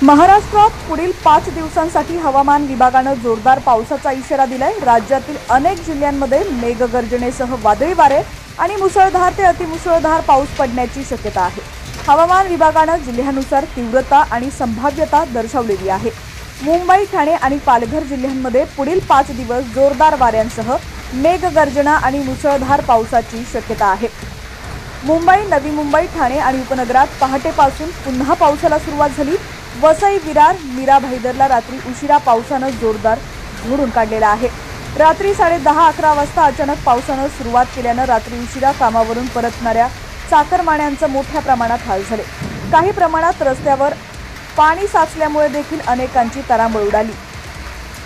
महाराष्ट्रात पुढील 5 दिवसांसाठी हवामान विभागानं जोरदार पावसाचा इशारा दिलाय। राज्यातील अनेक जिल्ह्यांमध्ये मेघगर्जनेसह वादळी वारे आणि मुसळधार ते अतिमुसळधार पाऊस पडण्याची शक्यता आहे। हवामान विभागानं जिल्ह्यानुसार तीव्रता आणि संभाव्यता दर्शवलेली आहे। मुंबई, ठाणे आणि पालघर जिल्ह्यांमध्ये पुढील 5 दिवस जोरदार वाऱ्यांसह मेघगर्जना आणि मुसळधार पावसाची शक्यता आहे। मुंबई, नवी मुंबई, ठाणे आणि उपनगरात पहाटेपासून पुन्हा पावसाला सुरुवात झाली। वसई, विरार, मीरा भाईदरला रात्री उशिरा पावसानं जोरदार झोडून काढलेला आहे। रात्री 10:30-11 वाजता अचानक पावसानं सुरुवात केल्यानं रात्री उशिरा कामावरून परतणाऱ्या चाकरमान्यांचं मोठ्या प्रमाणात हाल झाले। काही प्रमाणात रस्त्यावर पाणी साचल्यामुळे देखील अनेकांची तारांबळ उडाली।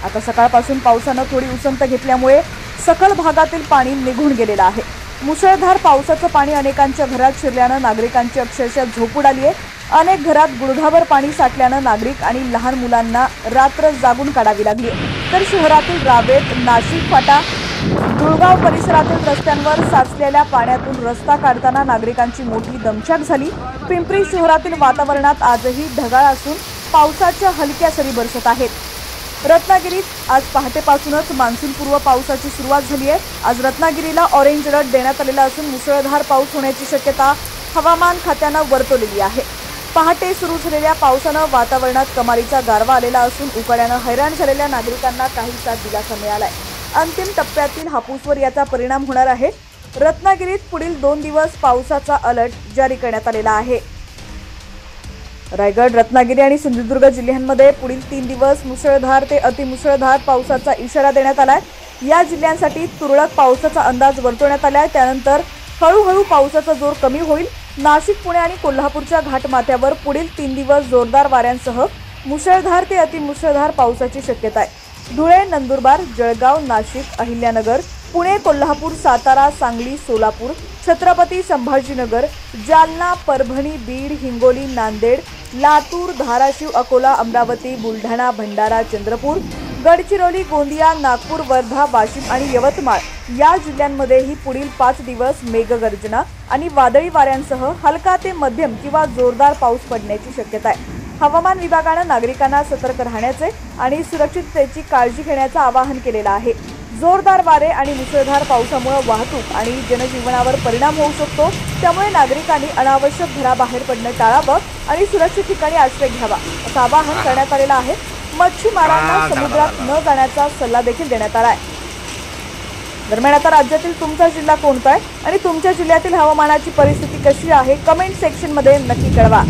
आता सकाळपासून पावसानं थोडी उसंत घेतल्यामुळे सखल भागातील पाणी निघून गेलेलं आहे। मुसळधार पावसाचं पाणी अनेकांच्या घरात शिरल्यानं नागरिकांची अक्षरशः झोप उडाली आहे। अनेक घरात गुडघाभर पाणी साठल्यानं नागरिक आणि लहान मुलांना रात्र जागून काढावी लागली। तर शहरातील रावेत, नाशिक फाटा, दुळगाव परिसरातील रस्त्यांवर साचलेल्या पाण्यातून रस्ता काढताना नागरिकांची मोठी दमछाक झाली। पिंपरी शहरातील वातावरणात आजही ढगाळ असून पावसाच्या हलक्या सरी बरसत आहेत। रत्नागिरीत आज पहाटेपासूनच मान्सूनपूर्व पावसाची सुरुवात झाली आहे। आज रत्नागिरीला ऑरेंज अलर्ट देण्यात आलेला असून मुसळधार पाऊस होण्याची शक्यता हवामान खात्यानं वर्तवलेली आहे। पहाटे सुरू झालेल्या पावसानं वातावरणात कमालीचा गारवा आलेला असून उकाड्यानं हैराण झालेल्या नागरिकांना काहीसा दिलासा मिळालाय। अंतिम टप्प्यातील हापूसवर याचा परिणाम होणार आहे। रत्नागिरीत पुढील 2 दिवस पावसाचा अलर्ट जारी करण्यात आलेला आहे। रायगड, रत्नागिरी आणि सिंधुदुर्ग जिल्ह्यांमध्ये पुढील 3 दिवस मुसळधार ते अतिमुसळधार पावसाचा इशारा देण्यात आलाय। या जिल्ह्यांसाठी तुरळक पावसाचा अंदाज वर्तवण्यात आलाय। त्यानंतर हळूहळू पावसाचा जोर कमी होईल। नाशिक, पुणे आणि कोल्हापूरच्या घाटमाथ्यावर पुढील 3 दिवस जोरदार वाऱ्यांसह मुसळधार ते अतिमुसळधार पावसाची शक्यता आहे। धुळे, नंदुरबार, जळगाव, नाशिक, अहिल्यानगर, पुणे, कोल्हापूर, सातारा, सांगली, सोलापूर, छत्रपती संभाजीनगर, जालना, परभणी, बीड, हिंगोली, नांदेड, लातूर, धाराशिव, अकोला, अमरावती, बुलढाणा, भंडारा, चंद्रपूर, गडचिरोली, गोंदिया, नागपूर, वर्धा, वाशिम आणि यवतमाळ या जिल्ह्यांमध्येही पुढील 5 दिवस मेघगर्जना आणि वादळी वाऱ्यांसह हलका ते मध्यम किंवा जोरदार पाऊस पडण्याची शक्यता आहे। हवामान विभागानं नागरिकांना सतर्क राहण्याचे आणि सुरक्षिततेची काळजी घेण्याचं आवाहन केलेलं आहे। जोरदार वारे आणि मुसळधार पावसामुळे वाहतूक आणि जनजीवनावर परिणाम होऊ शकतो। त्यामुळे नागरिकांनी अनावश्यक घराबाहेर पडणं टाळावं आणि सुरक्षित ठिकाणी आश्रय घ्यावा असं आवाहन करण्यात आलेलं आहे। मच्छीमारांना समुद्रात न जाण्याचा सल्ला देखील देण्यात आला आहे। दरम्यान आता राज्यातील तुमचा जिल्हा कोणता आहे आणि तुमच्या जिल्ह्यातील हवामानाची परिस्थिती कशी आहे कमेंट सेक्शनमध्ये नक्की कळवा।